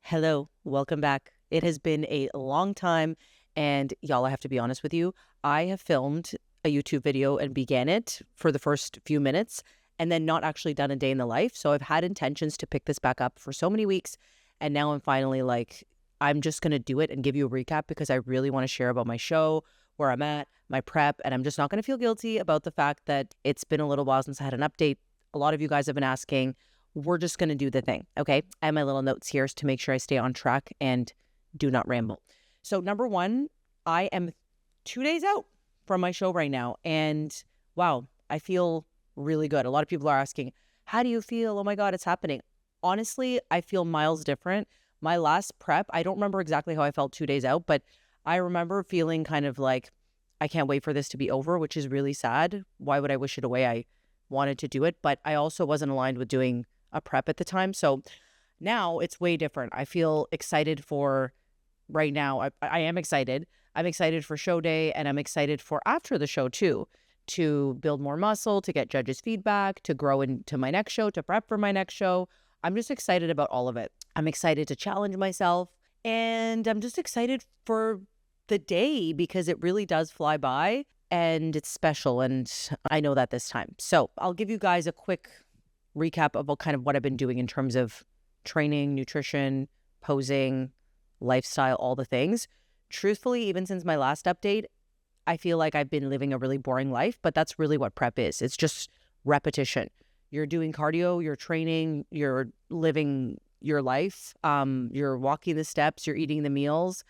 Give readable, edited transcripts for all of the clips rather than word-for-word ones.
Hello, welcome back. It has been a long time, and y'all, I have to be honest with you. I have filmed a YouTube video and began it for the first few minutes and then not actually done a day in the life. So I've had intentions to pick this back up for so many weeks. And now I'm finally like, I'm just going to do it and give you a recap because I really want to share about my show, where I'm at, my prep. And I'm just not going to feel guilty about the fact that it's been a little while since I had an update. A lot of you guys have been asking. We're just going to do the thing, okay? I have my little notes here to make sure I stay on track and do not ramble. So number one, I am 2 days out from my show right now. And wow, I feel really good. A lot of people are asking, how do you feel? Oh my God, it's happening. Honestly, I feel miles different. My last prep, I don't remember exactly how I felt 2 days out, but I remember feeling kind of like, I can't wait for this to be over, which is really sad. Why would I wish it away? I wanted to do it, but I also wasn't aligned with doing a prep at the time. So now it's way different. I feel excited for right now. I am excited. I'm excited for show day, and I'm excited for after the show too, to build more muscle, to get judges' feedback, to grow into my next show, to prep for my next show. I'm just excited about all of it. I'm excited to challenge myself, and I'm just excited for the day because it really does fly by and it's special. And I know that this time. So I'll give you guys a quick recap of what I've been doing in terms of training, nutrition, posing, lifestyle, all the things. Truthfully, even since my last update, I feel like I've been living a really boring life, but that's really what prep is. It's just repetition. You're doing cardio, you're training, you're living your life, you're walking the steps, you're eating the meals,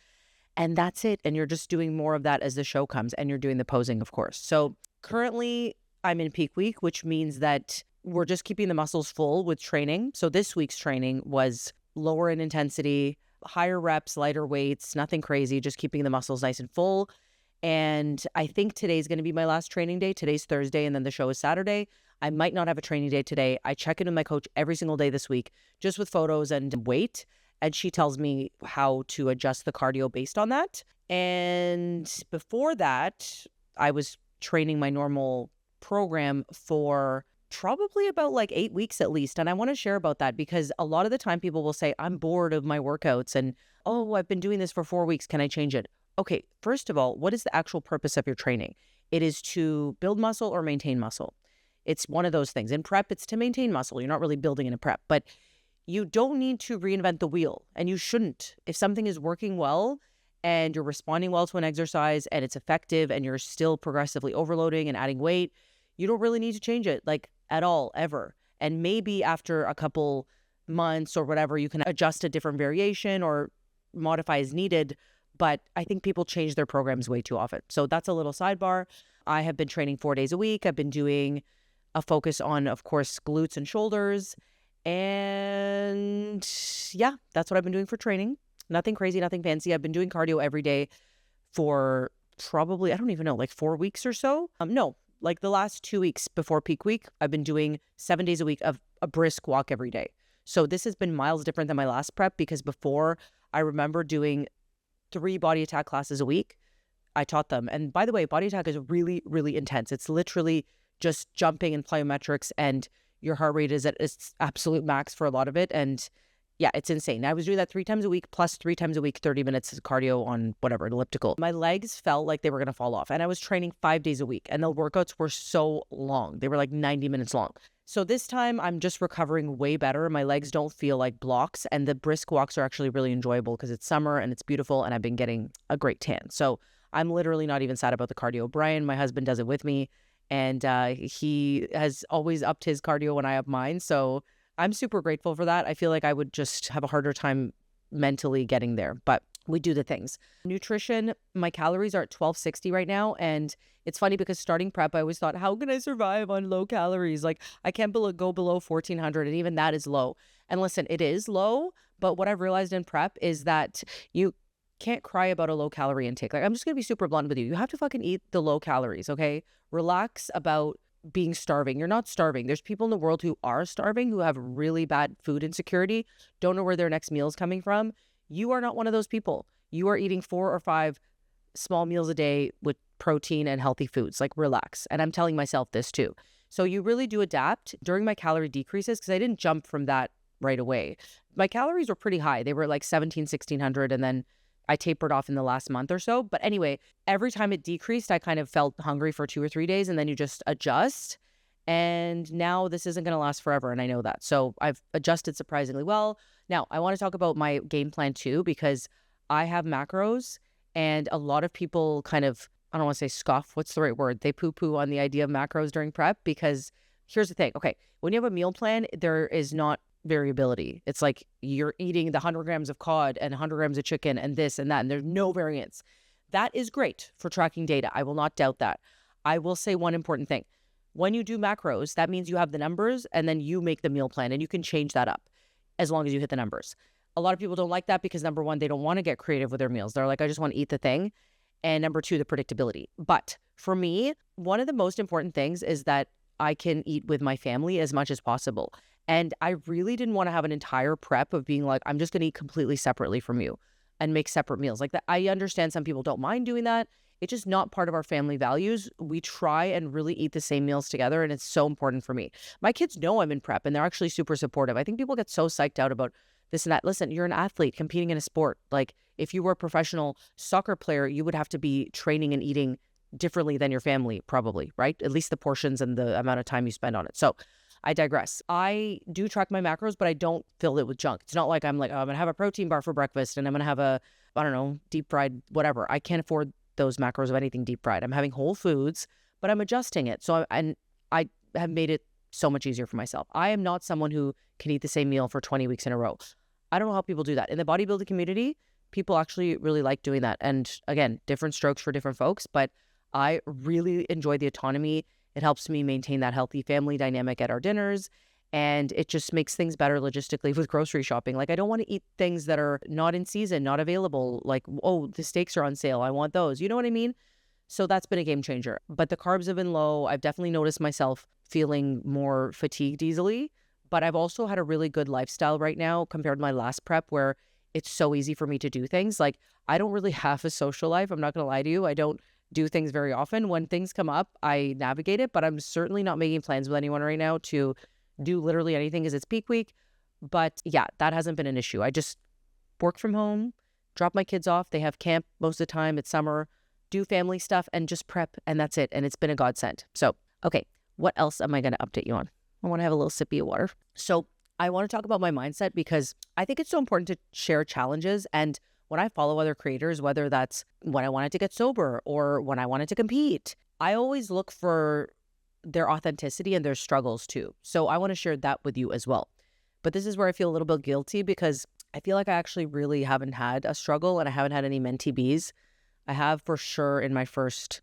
and that's it. And you're just doing more of that as the show comes, and you're doing the posing, of course. So currently I'm in peak week, which means that we're just keeping the muscles full with training. So this week's training was lower in intensity, higher reps, lighter weights, nothing crazy, just keeping the muscles nice and full. And I think today's going to be my last training day. Today's Thursday, and then the show is Saturday. I might not have a training day today. I check in with my coach every single day this week, just with photos and weight. And she tells me how to adjust the cardio based on that. And before that, I was training my normal program for probably about like 8 weeks at least. And I want to share about that because a lot of the time people will say, I'm bored of my workouts and, oh, I've been doing this for 4 weeks. Can I change it? Okay, first of all, what is the actual purpose of your training? It is to build muscle or maintain muscle. It's one of those things. In prep, it's to maintain muscle. You're not really building in a prep, but you don't need to reinvent the wheel, and you shouldn't. If something is working well and you're responding well to an exercise and it's effective and you're still progressively overloading and adding weight, you don't really need to change it like at all, ever. And maybe after a couple months or whatever, you can adjust a different variation or modify as needed. But I think people change their programs way too often. So that's a little sidebar. I have been training 4 days a week. I've been doing a focus on, of course, glutes and shoulders. And yeah, that's what I've been doing for training. Nothing crazy, nothing fancy. I've been doing cardio every day for probably, I don't even know, like 4 weeks or so. No, like the last 2 weeks before peak week, I've been doing 7 days a week of a brisk walk every day. So this has been miles different than my last prep because before I remember doing 3 body attack classes a week. I taught them. And by the way, body attack is really, really intense. It's literally just jumping and plyometrics, and your heart rate is at its absolute max for a lot of it. And yeah, it's insane. I was doing that 3 times a week, plus 3 times a week, 30 minutes of cardio on whatever, elliptical. My legs felt like they were going to fall off. And I was training 5 days a week. And the workouts were so long. They were like 90 minutes long. So this time I'm just recovering way better. My legs don't feel like blocks. And the brisk walks are actually really enjoyable because it's summer and it's beautiful and I've been getting a great tan. So I'm literally not even sad about the cardio. Brian, my husband, does it with me. And he has always upped his cardio when I up mine. So I'm super grateful for that. I feel like I would just have a harder time mentally getting there, but we do the things. Nutrition, my calories are at 1260 right now. And it's funny because starting prep, I always thought, how can I survive on low calories? Like I can't go below 1400, and even that is low. And listen, it is low, but what I've realized in prep is that you can't cry about a low calorie intake. Like I'm just going to be super blunt with you. You have to fucking eat the low calories, okay? Relax about being starving. You're not starving. There's people in the world who are starving, who have really bad food insecurity, don't know where their next meal is coming from. You are not one of those people. You are eating 4 or 5 small meals a day with protein and healthy foods. Like relax. And I'm telling myself this too. So you really do adapt. During my calorie decreases, because I didn't jump from that right away. My calories were pretty high. They were like 1600, and then I tapered off in the last month or so. But anyway, every time it decreased, I kind of felt hungry for 2 or 3 days, and then you just adjust. And now this isn't going to last forever, and I know that. So I've adjusted surprisingly well. Now, I want to talk about my game plan too, because I have macros, and a lot of people kind of, I don't want to say scoff. What's the right word? They poo-poo on the idea of macros during prep, because here's the thing. Okay, when you have a meal plan, there is not variability. It's like you're eating the 100 grams of cod and 100 grams of chicken and this and that, and there's no variance. That is great for tracking data. I will not doubt that. I will say one important thing. When you do macros, that means you have the numbers, and then you make the meal plan, and you can change that up as long as you hit the numbers. A lot of people don't like that because, number one, they don't want to get creative with their meals. They're like, I just want to eat the thing. And number two, the predictability. But for me, one of the most important things is that I can eat with my family as much as possible. And I really didn't want to have an entire prep of being like, I'm just going to eat completely separately from you and make separate meals like that. I understand some people don't mind doing that. It's just not part of our family values. We try and really eat the same meals together, and it's so important for me. My kids know I'm in prep, and they're actually super supportive. I think people get so psyched out about this and that. Listen, you're an athlete competing in a sport. Like, if you were a professional soccer player, you would have to be training and eating differently than your family, probably, right? At least the portions and the amount of time you spend on it. So I digress. I do track my macros, but I don't fill it with junk. It's not like I'm like, oh, I'm going to have a protein bar for breakfast and I'm going to have a, I don't know, deep fried, whatever. I can't afford those macros of anything deep fried. I'm having whole foods, but I'm adjusting it. So I have made it so much easier for myself. I am not someone who can eat the same meal for 20 weeks in a row. I don't know how people do that. In the bodybuilding community, people actually really like doing that. And again, different strokes for different folks, but I really enjoy the autonomy. It helps me maintain that healthy family dynamic at our dinners. And it just makes things better logistically with grocery shopping. Like, I don't want to eat things that are not in season, not available. Like, oh, the steaks are on sale, I want those. You know what I mean? So that's been a game changer. But the carbs have been low. I've definitely noticed myself feeling more fatigued easily. But I've also had a really good lifestyle right now compared to my last prep, where it's so easy for me to do things. Like, I don't really have a social life. I'm not going to lie to you. I don't do things very often. When things come up, I navigate it. But I'm certainly not making plans with anyone right now to do literally anything because it's peak week. But yeah, that hasn't been an issue. I just work from home, drop my kids off. They have camp most of the time. It's summer, do family stuff, and just prep. And that's it. And it's been a godsend. So, okay, what else am I going to update you on? I want to have a little sippy of water. So I want to talk about my mindset because I think it's so important to share challenges. And when I follow other creators, whether that's when I wanted to get sober or when I wanted to compete, I always look for their authenticity and their struggles too. So I want to share that with you as well. But this is where I feel a little bit guilty because I feel like I actually really haven't had a struggle and I haven't had any mentee Bs. I have for sure in my first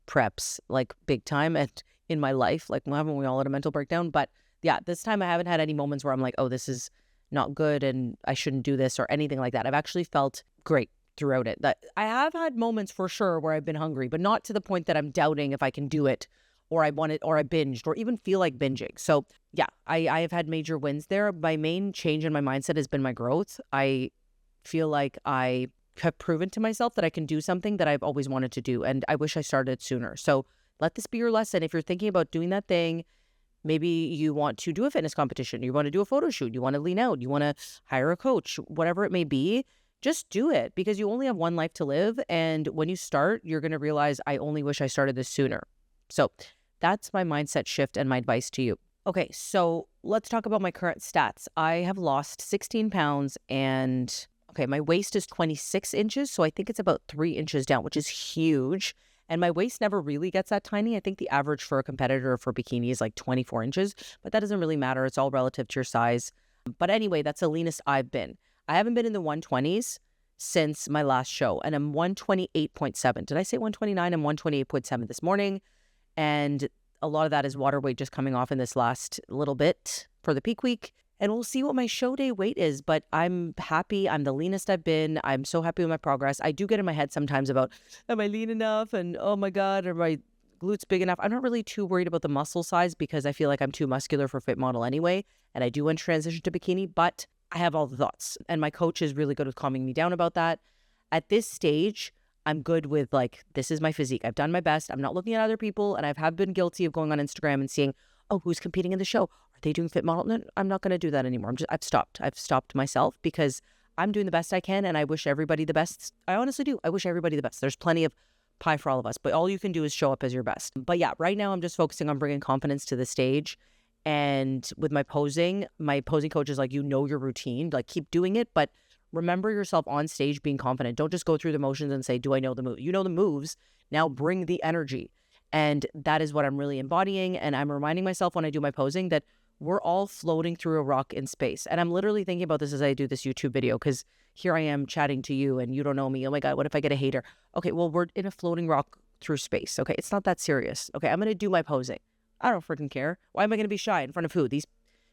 preps, like big time, and in my life, like haven't we all had a mental breakdown? But yeah, this time I haven't had any moments where I'm like, oh, this is not good and I shouldn't do this or anything like that. I've actually felt great throughout it. That I have had moments for sure where I've been hungry, but not to the point that I'm doubting if I can do it or I want it or I binged or even feel like binging. So yeah, I have had major wins there. My main change in my mindset has been my growth. I feel like I have proven to myself that I can do something that I've always wanted to do. And I wish I started sooner. So let this be your lesson. If you're thinking about doing that thing, maybe you want to do a fitness competition, you want to do a photo shoot, you want to lean out, you want to hire a coach, whatever it may be, just do it because you only have one life to live. And when you start, you're going to realize, I only wish I started this sooner. So that's my mindset shift and my advice to you. Okay, so let's talk about my current stats. I have lost 16 pounds and okay, my waist is 26 inches. So I think it's about 3 inches down, which is huge. And my waist never really gets that tiny. I think the average for a competitor for bikini is like 24 inches, but that doesn't really matter. It's all relative to your size. But anyway, that's the leanest I've been. I haven't been in the 120s since my last show, and I'm 128.7. Did I say 129? I'm 128.7 this morning. And a lot of that is water weight just coming off in this last little bit for the peak week. And we'll see what my show day weight is, but I'm happy. I'm the leanest I've been. I'm so happy with my progress. I do get in my head sometimes about, am I lean enough? And oh my God, are my glutes big enough? I'm not really too worried about the muscle size because I feel like I'm too muscular for fit model anyway. And I do want to transition to bikini, but I have all the thoughts. And my coach is really good with calming me down about that. At this stage, I'm good with like, this is my physique. I've done my best. I'm not looking at other people. And I have been guilty of going on Instagram and seeing, oh, who's competing in the show? are they doing fit model? No, I'm not going to do that anymore. I've stopped. I've stopped myself because I'm doing the best I can, and I wish everybody the best. I honestly do. I wish everybody the best. There's plenty of pie for all of us, but all you can do is show up as your best. But yeah, right now I'm just focusing on bringing confidence to the stage. And with my posing coach is like, you know your routine, like keep doing it, but remember yourself on stage being confident. Don't just go through the motions and say, do I know the move? You know the moves. Now bring the energy. And that is what I'm really embodying. And I'm reminding myself when I do my posing that we're all floating through a rock in space. And I'm literally thinking about this as I do this YouTube video, because here I am chatting to you and you don't know me. Oh my God, what if I get a hater? Okay, well, we're in a floating rock through space. Okay, it's not that serious. Okay, I'm going to do my posing. I don't freaking care. Why am I going to be shy in front of who? These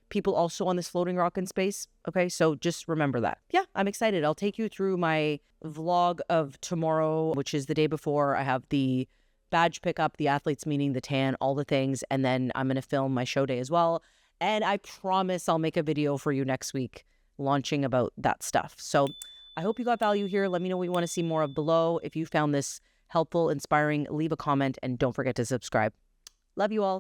people also on this floating rock in space? Okay, so just remember that. Yeah, I'm excited. I'll take you through my vlog of tomorrow, which is the day before. I have the badge pickup, the athletes meeting, the tan, all the things. And then I'm going to film my show day as well. And I promise I'll make a video for you next week launching about that stuff. So I hope you got value here. Let me know what you want to see more of below. If you found this helpful, inspiring, leave a comment and don't forget to subscribe. Love you all.